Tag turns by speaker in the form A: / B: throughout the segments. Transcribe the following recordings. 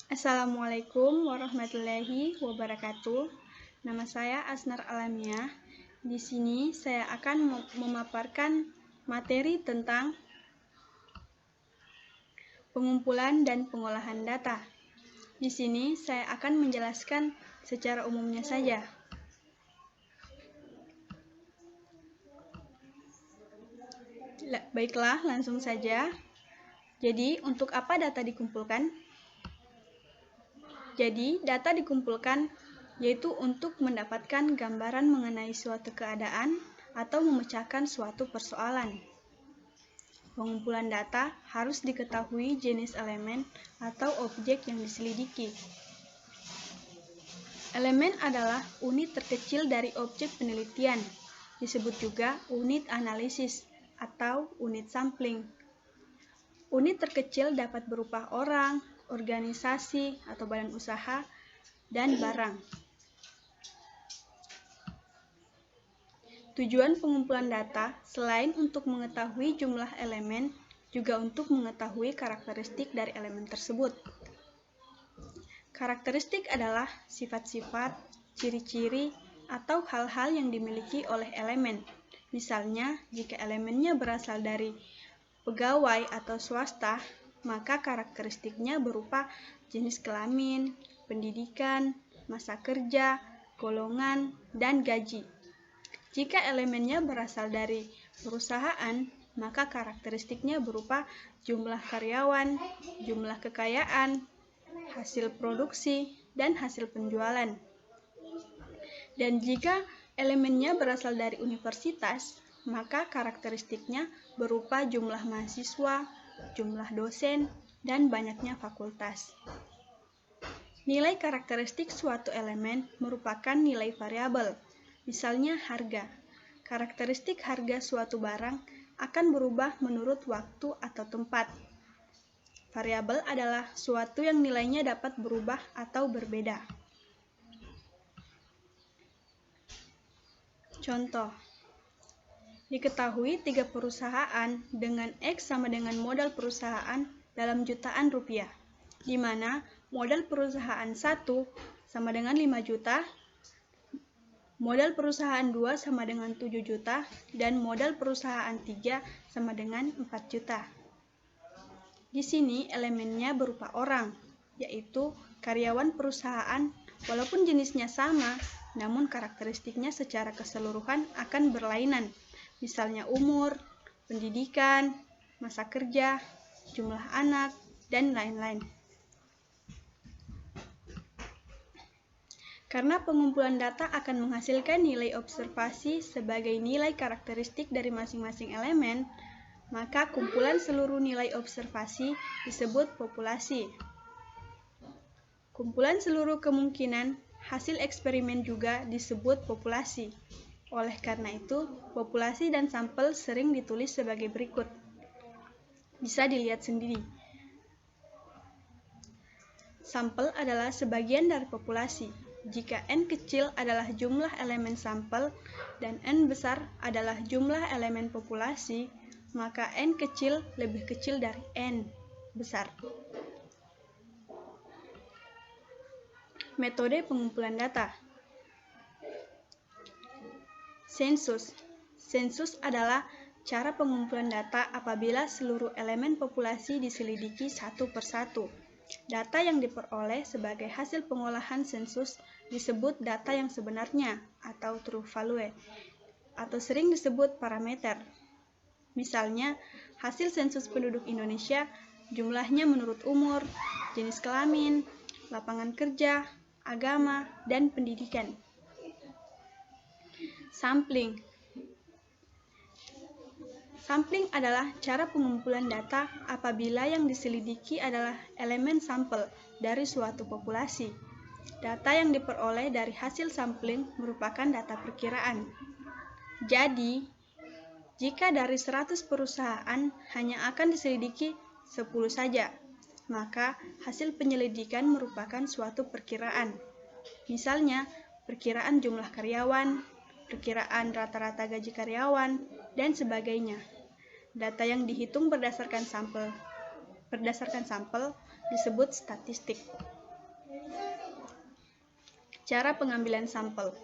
A: Assalamualaikum warahmatullahi wabarakatuh. Nama saya Asnar Alamiah. Di sini saya akan memaparkan materi tentang pengumpulan dan pengolahan data. Di sini saya akan menjelaskan secara umumnya saja. Baiklah, langsung saja. Jadi, untuk apa data dikumpulkan? Jadi, data dikumpulkan yaitu untuk mendapatkan gambaran mengenai suatu keadaan atau memecahkan suatu persoalan. Pengumpulan data harus diketahui jenis elemen atau objek yang diselidiki. Elemen adalah unit terkecil dari objek penelitian, disebut juga unit analisis atau unit sampling. Unit terkecil dapat berupa orang, organisasi atau badan usaha, dan barang. Tujuan pengumpulan data selain untuk mengetahui jumlah elemen, juga untuk mengetahui karakteristik dari elemen tersebut. Karakteristik adalah sifat-sifat, ciri-ciri, atau hal-hal yang dimiliki oleh elemen. Misalnya, jika elemennya berasal dari pegawai atau swasta, maka karakteristiknya berupa jenis kelamin, pendidikan, masa kerja, golongan, dan gaji. Jika elemennya berasal dari perusahaan, maka karakteristiknya berupa jumlah karyawan, jumlah kekayaan, hasil produksi, dan hasil penjualan. Dan jika elemennya berasal dari universitas, maka karakteristiknya berupa jumlah mahasiswa, jumlah dosen, dan banyaknya fakultas. Nilai karakteristik suatu elemen merupakan nilai variabel. Misalnya harga. Karakteristik harga suatu barang akan berubah menurut waktu atau tempat. Variabel adalah suatu yang nilainya dapat berubah atau berbeda. Contoh, diketahui 3 perusahaan dengan X sama dengan modal perusahaan dalam jutaan rupiah, di mana modal perusahaan 1 sama dengan 5 juta, modal perusahaan 2 sama dengan 7 juta, dan modal perusahaan 3 sama dengan 4 juta. Di sini elemennya berupa orang, yaitu karyawan perusahaan, walaupun jenisnya sama, namun karakteristiknya secara keseluruhan akan berlainan, misalnya umur, pendidikan, masa kerja, jumlah anak, dan lain-lain. Karena pengumpulan data akan menghasilkan nilai observasi sebagai nilai karakteristik dari masing-masing elemen, maka kumpulan seluruh nilai observasi disebut populasi. Kumpulan seluruh kemungkinan hasil eksperimen juga disebut populasi. Oleh karena itu, populasi dan sampel sering ditulis sebagai berikut. Bisa dilihat sendiri. Sampel adalah sebagian dari populasi. Jika N kecil adalah jumlah elemen sampel dan N besar adalah jumlah elemen populasi, maka N kecil lebih kecil dari N besar. Metode pengumpulan data. Sensus. Sensus adalah cara pengumpulan data apabila seluruh elemen populasi diselidiki satu persatu. Data yang diperoleh sebagai hasil pengolahan sensus disebut data yang sebenarnya atau true value, atau sering disebut parameter. Misalnya, hasil sensus penduduk Indonesia jumlahnya menurut umur, jenis kelamin, lapangan kerja, agama, dan pendidikan. Sampling. Sampling adalah cara pengumpulan data apabila yang diselidiki adalah elemen sampel dari suatu populasi. Data yang diperoleh dari hasil sampling merupakan data perkiraan. Jadi, jika dari 100 perusahaan hanya akan diselidiki 10 saja, maka hasil penyelidikan merupakan suatu perkiraan. Misalnya, perkiraan jumlah karyawan, perkiraan rata-rata gaji karyawan, dan sebagainya. Data yang dihitung berdasarkan sampel disebut statistik. Cara pengambilan sampel.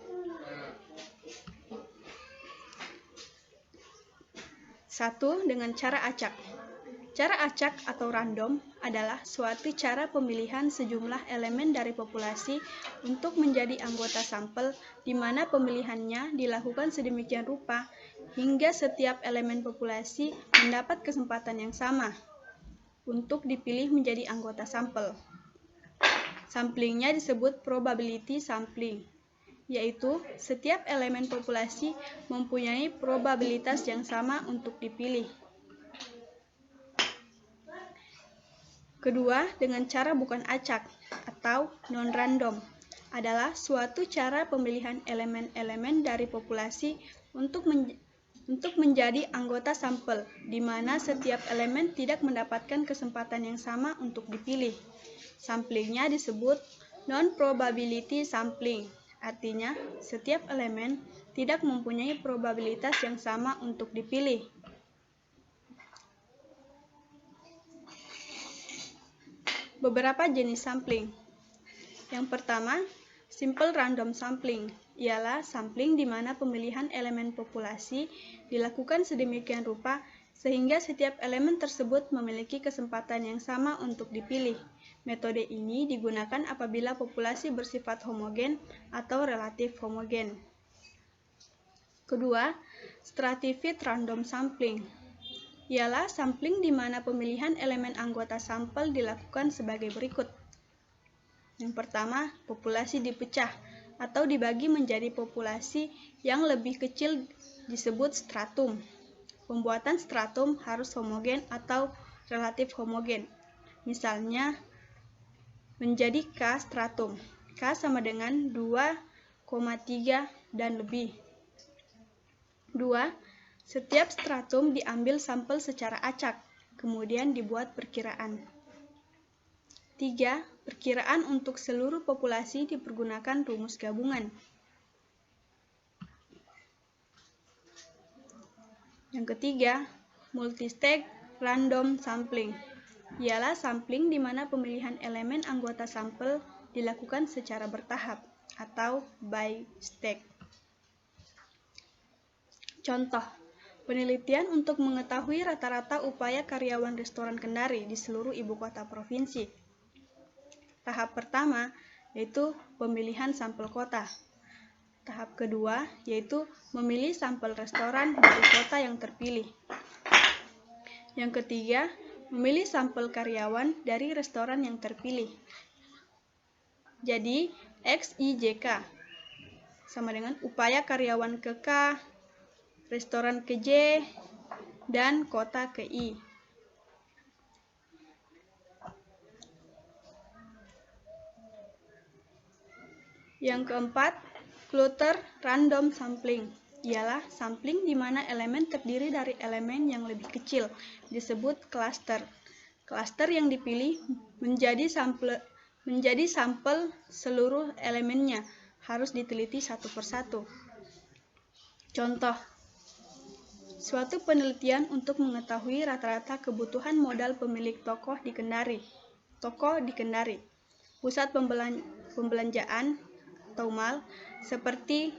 A: 1. Dengan cara acak. Cara acak atau random adalah suatu cara pemilihan sejumlah elemen dari populasi untuk menjadi anggota sampel, di mana pemilihannya dilakukan sedemikian rupa hingga setiap elemen populasi mendapat kesempatan yang sama untuk dipilih menjadi anggota sampel. Samplingnya disebut probability sampling, yaitu setiap elemen populasi mempunyai probabilitas yang sama untuk dipilih. Kedua, dengan cara bukan acak atau non-random adalah suatu cara pemilihan elemen-elemen dari populasi untuk menjadi anggota sampel, di mana setiap elemen tidak mendapatkan kesempatan yang sama untuk dipilih. Samplingnya disebut non-probability sampling, artinya setiap elemen tidak mempunyai probabilitas yang sama untuk dipilih. Beberapa jenis sampling. Yang pertama, simple random sampling, ialah sampling di mana pemilihan elemen populasi dilakukan sedemikian rupa sehingga setiap elemen tersebut memiliki kesempatan yang sama untuk dipilih. Metode ini digunakan apabila populasi bersifat homogen atau relatif homogen. Kedua, stratified random sampling, ialah sampling di mana pemilihan elemen anggota sampel dilakukan sebagai berikut. Yang pertama, populasi dipecah atau dibagi menjadi populasi yang lebih kecil disebut stratum. Pembuatan stratum harus homogen atau relatif homogen. Misalnya, menjadi K stratum. K sama dengan 2,3 dan lebih. 2. Setiap stratum diambil sampel secara acak, kemudian dibuat perkiraan. 3. Perkiraan untuk seluruh populasi dipergunakan rumus gabungan. Yang ketiga, multi-stage random sampling, ialah sampling di mana pemilihan elemen anggota sampel dilakukan secara bertahap atau by stage. Contoh, penelitian untuk mengetahui rata-rata upaya karyawan restoran Kendari di seluruh ibu kota provinsi. Tahap pertama yaitu pemilihan sampel kota. Tahap kedua yaitu memilih sampel restoran dari kota yang terpilih. Yang ketiga, memilih sampel karyawan dari restoran yang terpilih. Jadi, XIJK sama dengan upaya karyawan ke K, restoran ke J, dan kota ke I. Yang keempat, cluster random sampling, ialah sampling di mana elemen terdiri dari elemen yang lebih kecil, disebut cluster. Cluster yang dipilih menjadi sampel seluruh elemennya, harus diteliti satu persatu. Contoh, suatu penelitian untuk mengetahui rata-rata kebutuhan modal pemilik toko di Kendari. Pusat pembelanjaan atau mal seperti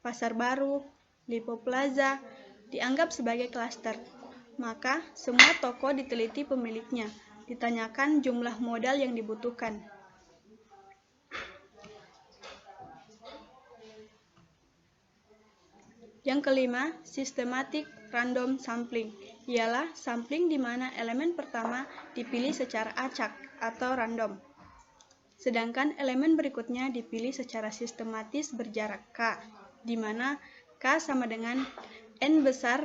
A: Pasar Baru, Lipo Plaza dianggap sebagai klaster. Maka semua toko diteliti pemiliknya, ditanyakan jumlah modal yang dibutuhkan. Yang kelima, systematic random sampling, ialah sampling di mana elemen pertama dipilih secara acak atau random, sedangkan elemen berikutnya dipilih secara sistematis berjarak K, di mana K sama dengan N besar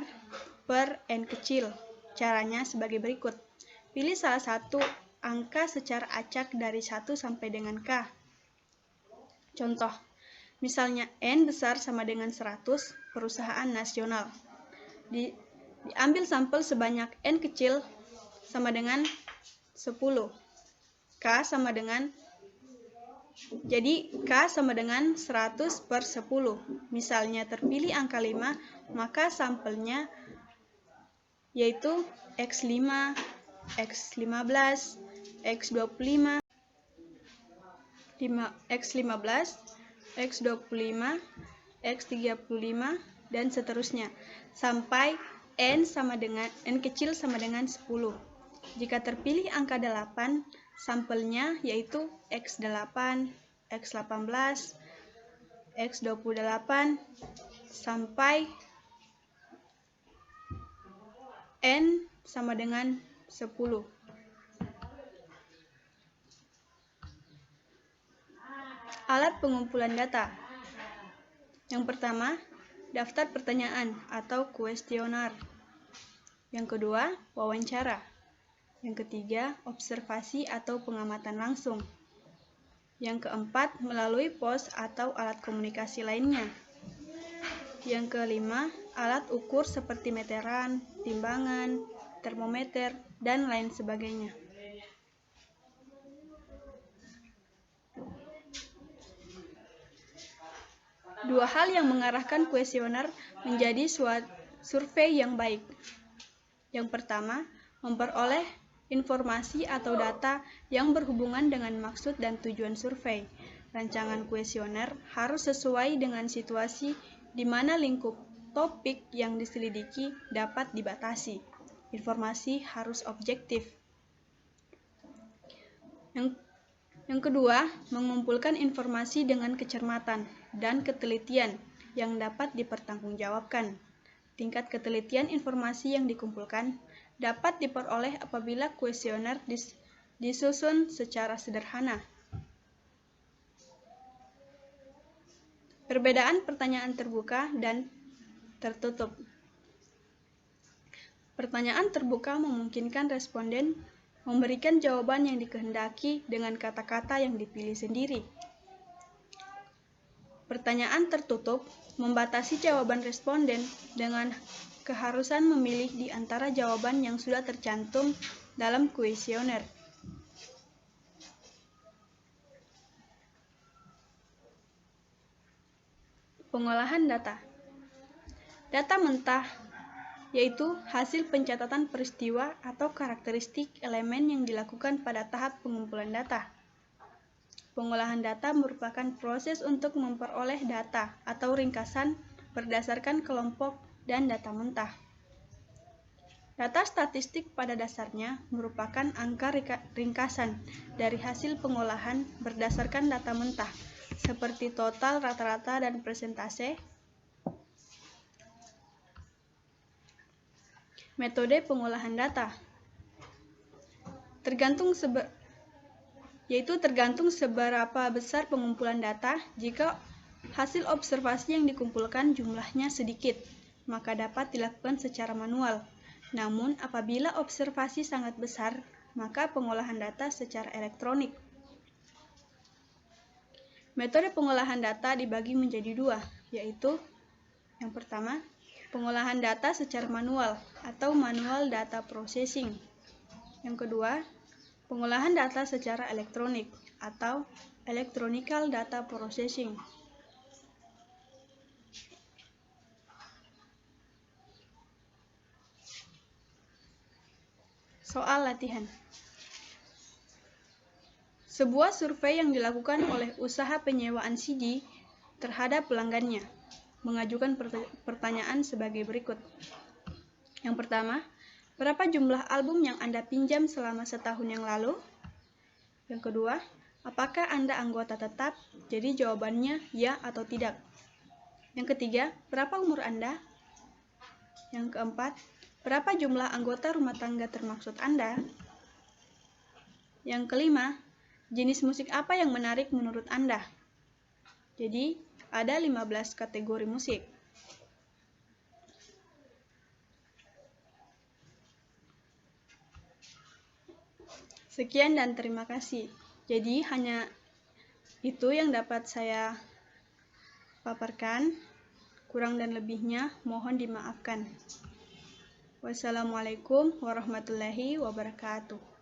A: per N kecil. Caranya sebagai berikut. Pilih salah satu angka secara acak dari 1 sampai dengan K. Contoh, misalnya N besar sama dengan 100, perusahaan nasional. Diambil sampel sebanyak N kecil sama dengan 10. K sama dengan K sama dengan 100 per 10. Misalnya terpilih angka 5, maka sampelnya yaitu X5, X15, X25, X15, X25, X35, dan seterusnya, sampai N kecil sama dengan 10. Jika terpilih angka 8, sampelnya yaitu X8, X18, X28, sampai N sama dengan 10. Alat pengumpulan data. Yang pertama, daftar pertanyaan atau kuesioner. Yang kedua, wawancara. Yang ketiga, observasi atau pengamatan langsung. Yang keempat, melalui pos atau alat komunikasi lainnya. Yang kelima, alat ukur seperti meteran, timbangan, termometer, dan lain sebagainya. Dua hal yang mengarahkan kuesioner menjadi suatu survei yang baik. Yang pertama, memperoleh informasi atau data yang berhubungan dengan maksud dan tujuan survei. Rancangan kuesioner harus sesuai dengan situasi di mana lingkup topik yang diselidiki dapat dibatasi. Informasi harus objektif. Yang kedua, mengumpulkan informasi dengan kecermatan dan ketelitian yang dapat dipertanggungjawabkan. Tingkat ketelitian informasi yang dikumpulkan dapat diperoleh apabila kuesioner disusun secara sederhana. Perbedaan pertanyaan terbuka dan tertutup. Pertanyaan terbuka memungkinkan responden memberikan jawaban yang dikehendaki dengan kata-kata yang dipilih sendiri. Pertanyaan tertutup membatasi jawaban responden dengan keharusan memilih di antara jawaban yang sudah tercantum dalam kuesioner. Pengolahan data. Data mentah yaitu hasil pencatatan peristiwa atau karakteristik elemen yang dilakukan pada tahap pengumpulan data. Pengolahan data merupakan proses untuk memperoleh data atau ringkasan berdasarkan kelompok dan data mentah. Data statistik pada dasarnya merupakan angka ringkasan dari hasil pengolahan berdasarkan data mentah, seperti total, rata-rata, dan persentase. Metode pengolahan data tergantung seberapa besar pengumpulan data. Jika hasil observasi yang dikumpulkan jumlahnya sedikit, maka dapat dilakukan secara manual. Namun, apabila observasi sangat besar, maka pengolahan data secara elektronik. Metode pengolahan data dibagi menjadi dua, yaitu yang pertama, pengolahan data secara manual atau manual data processing. Yang kedua, pengolahan data secara elektronik atau electronical data processing. Soal latihan. Sebuah survei yang dilakukan oleh usaha penyewaan CD terhadap pelanggannya mengajukan pertanyaan sebagai berikut. Yang pertama, berapa jumlah album yang Anda pinjam selama setahun yang lalu? Yang kedua, apakah Anda anggota tetap? Jadi jawabannya ya atau tidak. Yang ketiga, berapa umur Anda? Yang keempat, berapa jumlah anggota rumah tangga termaksud Anda? Yang kelima, jenis musik apa yang menarik menurut Anda? Jadi, ada 15 kategori musik. Sekian dan terima kasih. Jadi, hanya itu yang dapat saya paparkan. Kurang dan lebihnya mohon dimaafkan. Wassalamualaikum warahmatullahi wabarakatuh.